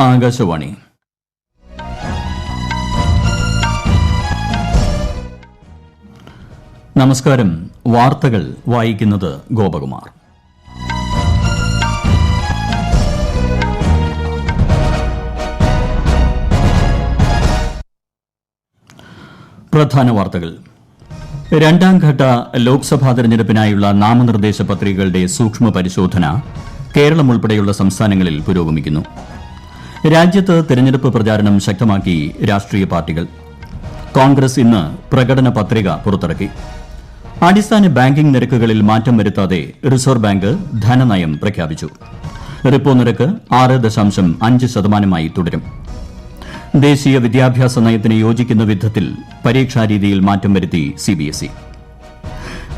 ആകാശവാണി. നമസ്കാരം. വാർത്തകൾ വായിക്കുന്നത് ഗോപകുമാർ. പ്രധാന വാർത്തകൾ. രണ്ടാംഘട്ട ലോക്സഭാ തെരഞ്ഞെടുപ്പിനായുള്ള നാമനിർദ്ദേശ പത്രികകളുടെ സൂക്ഷ്മ പരിശോധന കേരളം ഉൾപ്പെടെയുള്ള സംസ്ഥാനങ്ങളിൽ പുരോഗമിക്കുന്നു. രാജ്യത്ത് തെരഞ്ഞെടുപ്പ് പ്രചാരണം ശക്തമാക്കി രാഷ്ട്രീയ പാർട്ടികൾ. കോൺഗ്രസ് ഇന്ന് പ്രകടന പത്രിക പുറത്തിറക്കി. അടിസ്ഥാന ബാങ്കിംഗ് നിരക്കുകളിൽ മാറ്റം വരുത്താതെ റിസർവ് ബാങ്ക് ധനനയം പ്രഖ്യാപിച്ചു. റിപ്പോ നിരക്ക് 6.5% തുടരും. ദേശീയ വിദ്യാഭ്യാസ നയത്തിന് യോജിക്കുന്ന വിധത്തിൽ പരീക്ഷാരീതിയിൽ മാറ്റം വരുത്തി CBSE.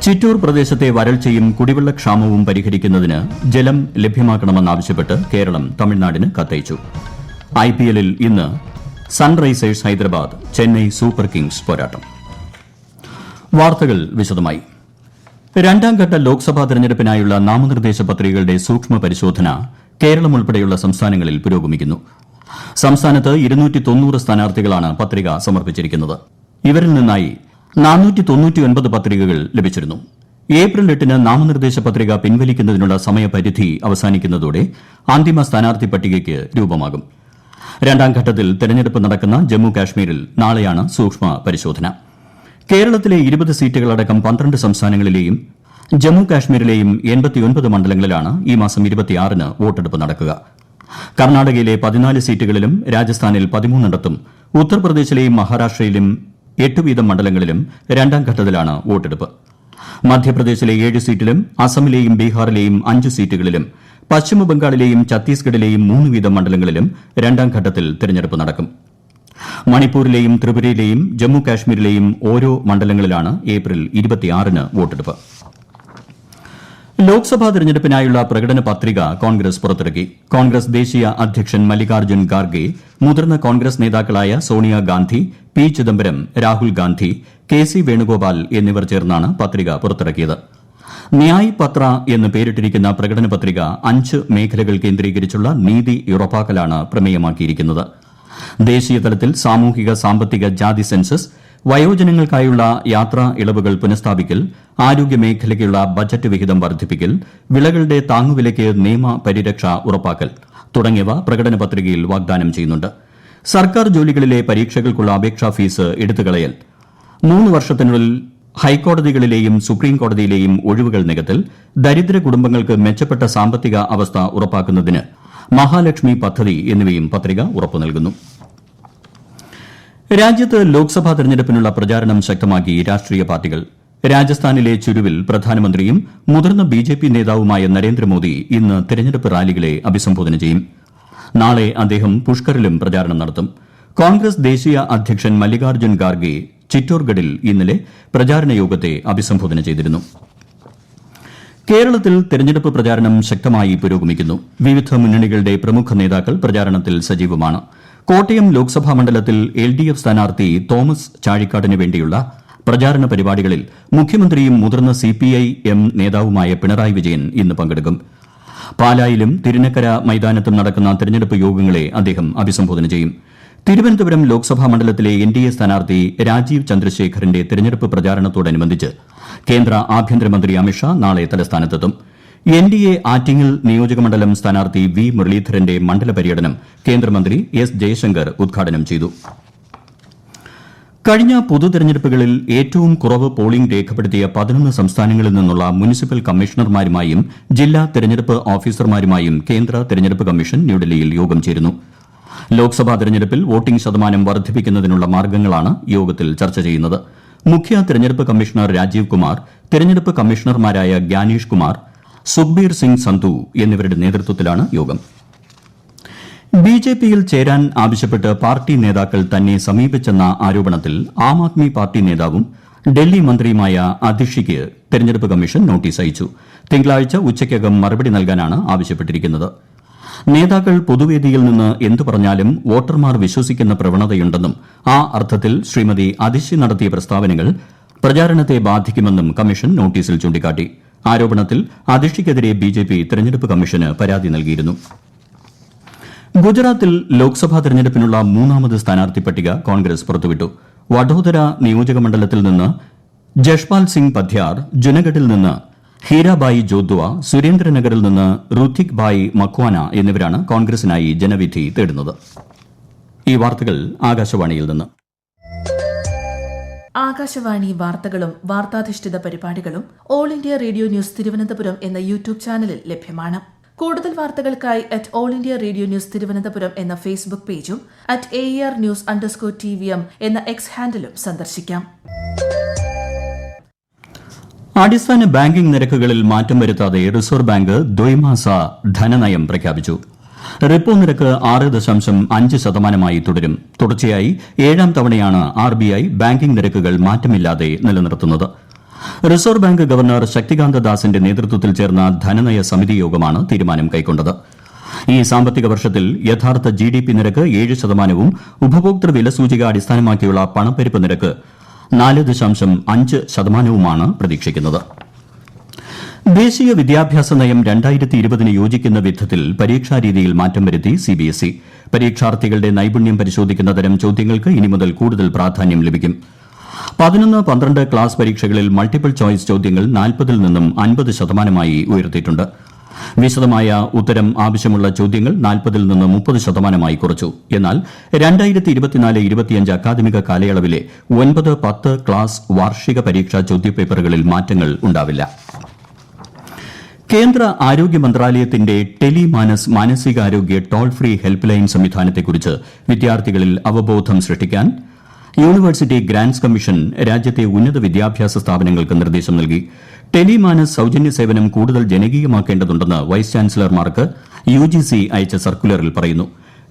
ചിറ്റൂർ പ്രദേശത്തെ വരൾച്ചയും കുടിവെള്ളക്ഷാമവും പരിഹരിക്കുന്നതിന് ജലം ലഭ്യമാക്കണമെന്നാവശ്യപ്പെട്ട് കേരളം തമിഴ്നാടിന് കത്തയച്ചു. IPL-ൽ ഇന്ന് Sunrisers Hyderabad Chennai super Kings പോരാട്ടം. വാർത്തകൾ വിശദമായി. രണ്ടാംഘട്ട ലോക്സഭാ തെരഞ്ഞെടുപ്പിനായുള്ള നാമനിർദ്ദേശ പത്രികകളുടെ സൂക്ഷ്മ പരിശോധന കേരളം ഉൾപ്പെടെയുള്ള സംസ്ഥാനങ്ങളിൽ പുരോഗമിക്കുന്നു. സംസ്ഥാനത്ത് 290 സ്ഥാനാർത്ഥികളാണ് പത്രിക സമർപ്പിച്ചിരിക്കുന്നത്. ഇവരിൽ നിന്നായി 499 പത്രികകൾ ലഭിച്ചിരുന്നു. ഏപ്രിൽ 8-ന് നാമനിർദ്ദേശ പത്രിക പിൻവലിക്കുന്നതിനുള്ള സമയപരിധി അവസാനിക്കുന്നതോടെ അന്തിമ സ്ഥാനാർത്ഥി പട്ടികയ്ക്ക് രൂപമാകും. രണ്ടാം ഘട്ടത്തിൽ തെരഞ്ഞെടുപ്പ് നടക്കുന്ന ജമ്മു കാശ്മീരിൽ നാളെയാണ് സൂക്ഷ്മ പരിശോധന. കേരളത്തിലെ 20 സീറ്റുകളടക്കം 12 സംസ്ഥാനങ്ങളിലെയും ജമ്മു കാശ്മീരിലെയും 89 മണ്ഡലങ്ങളിലാണ് ഈ മാസം 26-ന് വോട്ടെടുപ്പ് നടക്കുക. കർണാടകയിലെ 14 സീറ്റുകളിലും രാജസ്ഥാനിൽ 13 ഉത്തർപ്രദേശിലെയും മഹാരാഷ്ട്രയിലും 8 വീതം മണ്ഡലങ്ങളിലും രണ്ടാം ഘട്ടത്തിലാണ് വോട്ടെടുപ്പ്. മധ്യപ്രദേശിലെ 7 സീറ്റിലും അസമിലെയും ബീഹാറിലെയും 5 സീറ്റുകളിലും പശ്ചിമബംഗാളിലെയും ഛത്തീസ്ഗഡിലെയും 3 വീതം മണ്ഡലങ്ങളിലും രണ്ടാം ഘട്ടത്തിൽ തെരഞ്ഞെടുപ്പ് നടക്കും. മണിപ്പൂരിലെയും ത്രിപുരയിലെയും ജമ്മു കാശ്മീരിലെയും ഓരോ മണ്ഡലങ്ങളിലാണ് ഏപ്രിൽ 26-ന് വോട്ടെടുപ്പ്. ലോക്സഭാ തെരഞ്ഞെടുപ്പിനായുള്ള പ്രകടന പത്രിക കോൺഗ്രസ് പുറത്തിറക്കി. കോൺഗ്രസ് ദേശീയ അധ്യക്ഷൻ മല്ലികാർജ്ജുൻ ഖാർഗെ, മുതിർന്ന കോൺഗ്രസ് നേതാക്കളായ സോണിയാഗാന്ധി, P. ചിദംബരം, രാഹുൽ ഗാന്ധി, KC വേണുഗോപാൽ എന്നിവർ ചേർന്നാണ് പത്രിക പുറത്തിറക്കിയത്. ന്യായ് പത്ര എന്ന് പേരിട്ടിരിക്കുന്ന പ്രകടന പത്രിക 5 മേഖലകൾ കേന്ദ്രീകരിച്ചുള്ള നീതി ഉറപ്പാക്കലാണ് പ്രമേയമാക്കിയിരിക്കുന്നത്. ദേശീയ തലത്തിൽ സാമൂഹിക സാമ്പത്തിക ജാതി സെൻസസ്, വയോജനങ്ങൾക്കായുള്ള യാത്രാ ഇളവുകൾ പുനഃസ്ഥാപിക്കൽ, ആരോഗ്യമേഖലയ്ക്കുള്ള ബജറ്റ് വിഹിതം വർദ്ധിപ്പിക്കൽ, വിളകളുടെ താങ്ങുവിലയ്ക്ക് നിയമ പരിരക്ഷ ഉറപ്പാക്കൽ തുടങ്ങിയവ പ്രകടന പത്രികയിൽ വാഗ്ദാനം ചെയ്യുന്നുണ്ട്. സർക്കാർ ജോലികളിലെ പരീക്ഷകൾക്കുള്ള അപേക്ഷാ ഫീസ് എടുത്തുകളയൽ, 3 വർഷത്തിനുള്ളിൽ ഹൈക്കോടതികളിലെയും സുപ്രീം കോടതിയിലെയും ഒഴിവുകൾ നികത്തൽ, ദരിദ്ര കുടുംബങ്ങൾക്ക് മെച്ചപ്പെട്ട സാമ്പത്തിക അവസ്ഥ ഉറപ്പാക്കുന്നതിന് മഹാലക്ഷ്മി പദ്ധതി എന്നിവയും പത്രിക ഉറപ്പു നൽകുന്നു. രാജ്യത്ത് ലോക്സഭാ തെരഞ്ഞെടുപ്പിനുള്ള പ്രചാരണം ശക്തമാക്കി രാഷ്ട്രീയ പാർട്ടികൾ. രാജസ്ഥാനിലെ ചുരുവിൽ പ്രധാനമന്ത്രിയും മുതിർന്ന BJP നേതാവുമായ നരേന്ദ്രമോദി ഇന്ന് തെരഞ്ഞെടുപ്പ് റാലികളെ അഭിസംബോധന ചെയ്യും. നാളെ അദ്ദേഹം പുഷ്കറിലും പ്രചാരണം നടത്തും. കോൺഗ്രസ് ദേശീയ അധ്യക്ഷൻ മല്ലികാർജ്ജുൻ ഖാർഗെ ചിറ്റോർഗഡിൽ ഇന്നലെ പ്രചാരണ യോഗത്തെ അഭിസംബോധന ചെയ്തിരുന്നു. കേരളത്തിൽ തെരഞ്ഞെടുപ്പ് പ്രചാരണം ശക്തമായി പുരോഗമിക്കുന്നു. വിവിധ മുന്നണികളുടെ പ്രമുഖ നേതാക്കൾ പ്രചാരണത്തിൽ സജീവമാണ്. കോട്ടയം ലോക്സഭാ മണ്ഡലത്തിൽ LDF സ്ഥാനാർത്ഥി തോമസ് ചാഴിക്കാടിന് വേണ്ടിയുള്ള പ്രചാരണ പരിപാടികളിൽ മുഖ്യമന്ത്രിയും മുതിർന്ന CPIM നേതാവുമായ പിണറായി വിജയൻ ഇന്ന് പങ്കെടുക്കും. പാലായിലും തിരുനക്കര മൈതാനത്തും നടക്കുന്ന തെരഞ്ഞെടുപ്പ് യോഗങ്ങളെ അദ്ദേഹം അഭിസംബോധന ചെയ്യും. തിരുവനന്തപുരം ലോക്സഭാ മണ്ഡലത്തിലെ NDA സ്ഥാനാർത്ഥി രാജീവ് ചന്ദ്രശേഖറിന്റെ തെരഞ്ഞെടുപ്പ് പ്രചാരണത്തോടനുബന്ധിച്ച് കേന്ദ്ര ആഭ്യന്തരമന്ത്രി അമിത്ഷാ നാളെ തലസ്ഥാനത്തെത്തും. NDA ആറ്റിങ്ങൽ നിയോജകമണ്ഡലം സ്ഥാനാർത്ഥി V. മുരളീധരന്റെ മണ്ഡല പര്യടനം കേന്ദ്രമന്ത്രി S. ജയശങ്കർ ഉദ്ഘാടനം ചെയ്തു. കഴിഞ്ഞ പൊതുതെരഞ്ഞെടുപ്പുകളിൽ ഏറ്റവും കുറവ് പോളിംഗ് രേഖപ്പെടുത്തിയ 11 സംസ്ഥാനങ്ങളിൽ നിന്നുള്ള മുനിസിപ്പൽ കമ്മീഷണർമാരുമായും ജില്ലാ തെരഞ്ഞെടുപ്പ് ഓഫീസർമാരുമായും കേന്ദ്ര തെരഞ്ഞെടുപ്പ് കമ്മീഷൻ ന്യൂഡൽഹിയിൽ യോഗം ചേരുന്നു. ലോക്സഭാ തെരഞ്ഞെടുപ്പിൽ വോട്ടിംഗ് ശതമാനം വർദ്ധിപ്പിക്കുന്നതിനുള്ള മാർഗ്ഗങ്ങളാണ് യോഗത്തിൽ ചർച്ച ചെയ്യുന്നത്. മുഖ്യ തെരഞ്ഞെടുപ്പ് കമ്മീഷണർ രാജീവ് കുമാർ, തെരഞ്ഞെടുപ്പ് കമ്മീഷണർമാരായ ഗ്യാനേഷ് കുമാർ, സുഖ്ബീർ സിംഗ് സന്ധു എന്നിവരുടെ നേതൃത്വത്തിലാണ് യോഗം. BJPയിൽ ചേരാൻ ആവശ്യപ്പെട്ട് പാർട്ടി നേതാക്കൾ തന്നെ സമീപിച്ചെന്ന ആരോപണത്തിൽ ആം ആദ്മി പാർട്ടി നേതാവും ഡൽഹി മന്ത്രിയുമായ അതിഷിക്ക് തെരഞ്ഞെടുപ്പ് കമ്മീഷൻ നോട്ടീസ് അയച്ചു. തിങ്കളാഴ്ച ഉച്ചയ്ക്കകം മറുപടി നൽകാനാണ് ആവശ്യപ്പെട്ടിരിക്കുന്നത്. നേതാക്കൾ പൊതുവേദിയിൽ നിന്ന് എന്തു പറഞ്ഞാലും വോട്ടർമാർ വിശ്വസിക്കുന്ന പ്രവണതയുണ്ടെന്നും ആ അർത്ഥത്തിൽ ശ്രീമതി അതിഷി നടത്തിയ പ്രസ്താവനകൾ പ്രചാരണത്തെ ബാധിക്കുമെന്നും കമ്മീഷൻ നോട്ടീസിൽ ചൂണ്ടിക്കാട്ടി. ആരോപണത്തിൽ അതിഷിക്കെതിരെ BJP തെരഞ്ഞെടുപ്പ് കമ്മീഷന് പരാതി നൽകിയിരുന്നു. ഗുജറാത്തിൽ ലോക്സഭാ തെരഞ്ഞെടുപ്പിനുള്ള മൂന്നാമത് സ്ഥാനാർത്ഥി പട്ടിക കോൺഗ്രസ് പുറത്തുവിട്ടു. വഡോദര നിയോജക മണ്ഡലത്തിൽ നിന്ന് ജഷ്പാൽ സിംഗ് പധ്യാർ, ജുനഗഡിൽ നിന്ന് ഹീരാബായി ജോദ്വ, സുരേന്ദ്രനഗറിൽ നിന്ന് റുത്തിക് ഭായ് മക്വാന എന്നിവരാണ് കോൺഗ്രസിനായി ജനവിധി തേടുന്നത്. ഈ വാർത്തകൾ ആകാശവാണിയിൽ നിന്ന്. ആകാശവാണി വാർത്തകളും വാർത്താധിഷ്ഠിത പരിപാടികളും all India radio news Thiruvananthapuram എന്ന യൂട്യൂബ് ചാനലിൽ ലഭ്യമാണ്. കൂടുതൽ വാർത്തകൾക്കായി @all India radio news Thiruvananthapuram എന്ന ഫേസ്ബുക്ക് പേജും @AERnews_TVM എന്ന എക്സ് ഹാൻഡിലും സന്ദർശിക്കാം. അടിസ്ഥാന ബാങ്കിംഗ് നിരക്കുകളിൽ മാറ്റം വരുത്താതെ റിസർവ് ബാങ്ക് ദ്വൈമാസ ധനനയം പ്രഖ്യാപിച്ചു. റിപ്പോ നിരക്ക് 6.5% തുടരും. തുടർച്ചയായി 7ാം തവണയാണ് RBI ബാങ്കിംഗ് നിരക്കുകൾ മാറ്റമില്ലാതെ നിലനിർത്തുന്നത്. റിസർവ് ബാങ്ക് ഗവർണർ ശക്തികാന്ത ദാസിന്റെ നേതൃത്വത്തിൽ ചേർന്ന ധനനയ സമിതി യോഗമാണ് തീരുമാനം കൈക്കൊണ്ടത്. ഈ സാമ്പത്തിക വർഷത്തിൽ യഥാർത്ഥ GDP നിരക്ക് 7%, ഉപഭോക്തൃ വില സൂചിക അടിസ്ഥാനമാക്കിയുള്ള പണപ്പെരുപ്പ് നിരക്ക് 4.5% പ്രതീക്ഷിക്കുന്നത്. ദേശീയ വിദ്യാഭ്യാസ നയം 2020 യോജിക്കുന്ന വിധത്തിൽ പരീക്ഷാരീതിയിൽ മാറ്റം വരുത്തി CBSE. പരീക്ഷാർത്ഥികളുടെ നൈപുണ്യം പരിശോധിക്കുന്ന തരം ചോദ്യങ്ങൾക്ക് ഇനി മുതൽ കൂടുതൽ പ്രാധാന്യം ലഭിക്കും. 11-12 ക്ലാസ് പരീക്ഷകളിൽ മൾട്ടിപ്പിൾ ചോയ്സ് ചോദ്യങ്ങൾ 40 നിന്നും 50% ഉയർത്തിയിട്ടുണ്ട്. വിശദമായ ഉത്തരം ആവശ്യമുള്ള ചോദ്യങ്ങൾ 40 നിന്ന് 30% കുറച്ചു. എന്നാൽ 2024-25 അക്കാദമിക കാലയളവിലെ 9-10 ക്ലാസ് വാർഷിക പരീക്ഷാ ചോദ്യപേപ്പറുകളിൽ മാറ്റങ്ങൾ ഉണ്ടാവില്ല. കേന്ദ്ര ആരോഗ്യ മന്ത്രാലയത്തിന്റെ ടെലിമാനസ് മാനസികാരോഗ്യ ടോൾ ഫ്രീ ഹെൽപ്പ് ലൈൻ സംവിധാനത്തെക്കുറിച്ച് വിദ്യാർത്ഥികളിൽ അവബോധം സൃഷ്ടിക്കാൻ യൂണിവേഴ്സിറ്റി ഗ്രാന്റ്സ് കമ്മീഷൻ രാജ്യത്തെ ഉന്നത വിദ്യാഭ്യാസ സ്ഥാപനങ്ങൾക്ക് നിർദ്ദേശം നൽകി. ടെലിമാനസ് സൌജന്യ സേവനം കൂടുതൽ ജനകീയമാക്കേണ്ടതുണ്ടെന്ന് വൈസ് ചാൻസലർമാർക്ക് UGC അയച്ച സർക്കുലറിൽ പറയുന്നു.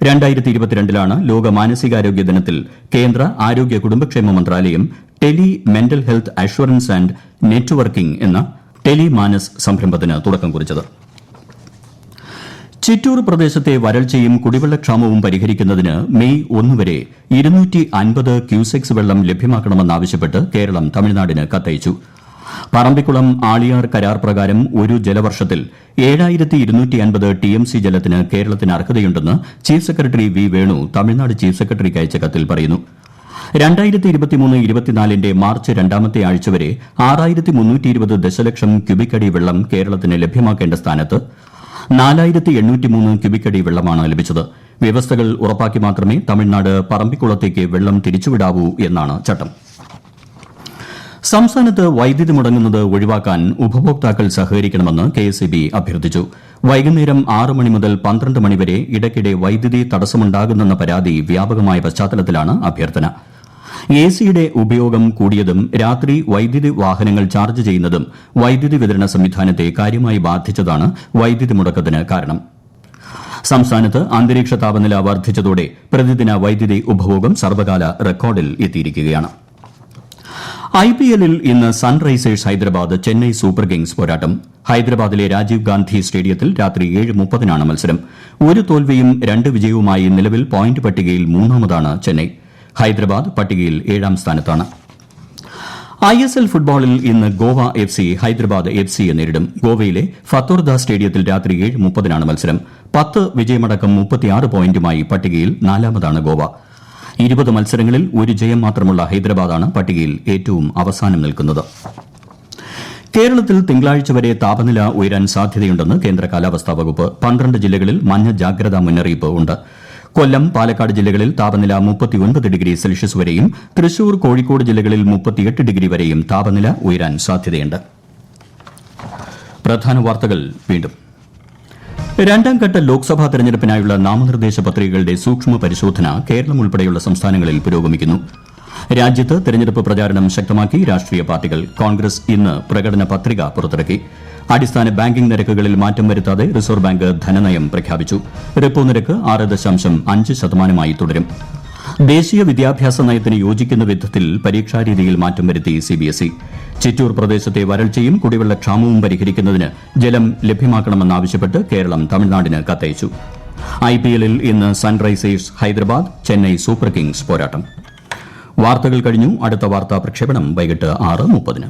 2022 ലോക മാനസികാരോഗ്യ ദിനത്തിൽ കേന്ദ്ര ആരോഗ്യ കുടുംബക്ഷേമ മന്ത്രാലയം tele mental health assurance and networking എന്ന ടെലിമാനസ് സംരംഭത്തിന് തുടക്കം കുറിച്ചത്. ചിറ്റൂർ പ്രദേശത്തെ വരൾച്ചയും കുടിവെള്ളക്ഷാമവും പരിഹരിക്കുന്നതിന് മെയ് 1 വരെ 250 ക്യൂസെക്സ് വെള്ളം ലഭ്യമാക്കണമെന്നാവശ്യപ്പെട്ട് കേരളം തമിഴ്നാടിന് കത്തയച്ചു. പറമ്പിക്കുളം ആളിയാർ കരാർ പ്രകാരം ഒരു ജലവർഷത്തിൽ 7250 TMC ജലത്തിന് കേരളത്തിന് അർഹതയുണ്ടെന്ന് chief secretary V. Venu Tamil Nadu chief സെക്രട്ടറിക്ക് അയച്ച കത്തിൽ പറയുന്നു. 2023-24 മാർച്ച് 2ാമത്തെ ആഴ്ച വരെ 6320 ദശലക്ഷം ക്യൂബിക് അടി വെള്ളം കേരളത്തിന് ലഭ്യമാക്കേണ്ട സ്ഥാനത്ത് 4803 ക്യൂബിക് അടി വെള്ളമാണ് ലഭിച്ചത്. വ്യവസ്ഥകൾ ഉറപ്പാക്കി മാത്രമേ തമിഴ്നാട് പറമ്പിക്കുളത്തേക്ക് വെള്ളം തിരിച്ചുവിടാവൂ എന്നാണ് ചട്ടം. സംസ്ഥാനത്ത് വൈദ്യുതി മുടങ്ങുന്നത് ഒഴിവാക്കാൻ ഉപഭോക്താക്കൾ സഹകരിക്കണമെന്ന് KSEB അഭ്യർത്ഥിച്ചു. വൈകുന്നേരം 6 മണി മുതൽ 12 മണി വരെ ഇടയ്ക്കിടെ വൈദ്യുതി തടസ്സമുണ്ടാകുന്നെന്ന പരാതി വ്യാപകമായ പശ്ചാത്തലത്തിലാണ് അഭ്യർത്ഥന. AC-യുടെ ഉപയോഗം കൂടിയതും രാത്രി വൈദ്യുതി വാഹനങ്ങൾ ചാർജ് ചെയ്യുന്നതും വൈദ്യുതി വിതരണ സംവിധാനത്തെ കാര്യമായി ബാധിച്ചതാണ് വൈദ്യുതി മുടക്കത്തിന് കാരണം. സംസ്ഥാനത്ത് അന്തരീക്ഷ താപനില വർദ്ധിച്ചതോടെ പ്രതിദിന വൈദ്യുതി ഉപഭോഗം സർവ്വകാല റെക്കോർഡിൽ എത്തിയിരിക്കുകയാണ്. IPL-ൽ ഇന്ന് Sunrisers Hyderabad Chennai super Kings പോരാട്ടം. ഹൈദരാബാദിലെ രാജീവ് ഗാന്ധി സ്റ്റേഡിയത്തിൽ രാത്രി 7:30 മത്സരം. ഒരു തോൽവിയും 2 വിജയവുമായി നിലവിൽ പോയിന്റ് പട്ടികയിൽ 3ാമതാണ് ചെന്നൈ. ഹൈദരാബാദ് പട്ടികയിൽ 7ാം സ്ഥാനത്താണ്. ISL ഫുട്ബോളിൽ ഇന്ന് ഗോവ FC ഹൈദരാബാദ് FCയെ നേരിടും. ഗോവയിലെ ഫത്തോർദ സ്റ്റേഡിയത്തിൽ രാത്രി 7:30 മത്സരം. 10 വിജയമടക്കം 36 പോയിന്റുമായി പട്ടികയിൽ 4ാമതാണ് ഗോവ. 20 മത്സരങ്ങളിൽ ഒരു ജയം മാത്രമുള്ള ഹൈദരാബാദാണ് പട്ടികയിൽ ഏറ്റവും അവസാനം നിൽക്കുന്നത്. കേരളത്തിൽ തിങ്കളാഴ്ച വരെ താപനില ഉയരാൻ സാധ്യതയുണ്ടെന്ന് കേന്ദ്ര കാലാവസ്ഥാ വകുപ്പ്. 12 ജില്ലകളിൽ മഞ്ഞ ജാഗ്രതാ മുന്നറിയിപ്പ് ഉണ്ട്. കൊല്ലം, പാലക്കാട് ജില്ലകളിൽ താപനില 39 ഡിഗ്രി സെൽഷ്യസ് വരെയും തൃശൂർ, കോഴിക്കോട് ജില്ലകളിൽ 38 ഡിഗ്രി വരെയും താപനില ഉയരാൻ സാധ്യതയുണ്ട്. പ്രധാന വാർത്തകൾ വീണ്ടും. 2ാം ഘട്ട ലോക്സഭാ തെരഞ്ഞെടുപ്പിനായുള്ള നാമനിർദ്ദേശ പത്രികകളുടെ സൂക്ഷ്മ പരിശോധന കേരളം ഉൾപ്പെടെയുള്ള സംസ്ഥാനങ്ങളിൽ പുരോഗമിക്കുന്നു. രാജ്യത്ത് തെരഞ്ഞെടുപ്പ് പ്രചാരണം ശക്തമാക്കി രാഷ്ട്രീയ പാർട്ടികൾ. കോൺഗ്രസ് ഇന്ന് പ്രകടന പത്രിക പുറത്തിറക്കി. അടിസ്ഥാന ബാങ്കിംഗ് നിരക്കുകളിൽ മാറ്റം വരുത്താതെ റിസർവ് ബാങ്ക് ധനനയം പ്രഖ്യാപിച്ചു. റിപ്പോ നിരക്ക് 6.5% തുടരും. ദേശീയ വിദ്യാഭ്യാസ നയത്തിന് യോജിക്കുന്ന വിധത്തിൽ പരീക്ഷാരീതിയിൽ മാറ്റം വരുത്തി CBSE. ചിറ്റൂർ പ്രദേശത്തെ വരൾച്ചയും കുടിവെള്ളക്ഷാമവും പരിഹരിക്കുന്നതിന് ജലം ലഭ്യമാക്കണമെന്നാവശ്യപ്പെട്ട് കേരളം തമിഴ്നാടിന് കത്തയച്ചു. IPL-ൽ ഇന്ന് Sunrisers Hyderabad Chennai super Kings പോരാട്ടം. വാർത്തകൾ കഴിഞ്ഞു. അടുത്ത വാർത്താ പ്രക്ഷേപണം വൈകിട്ട് 6:30.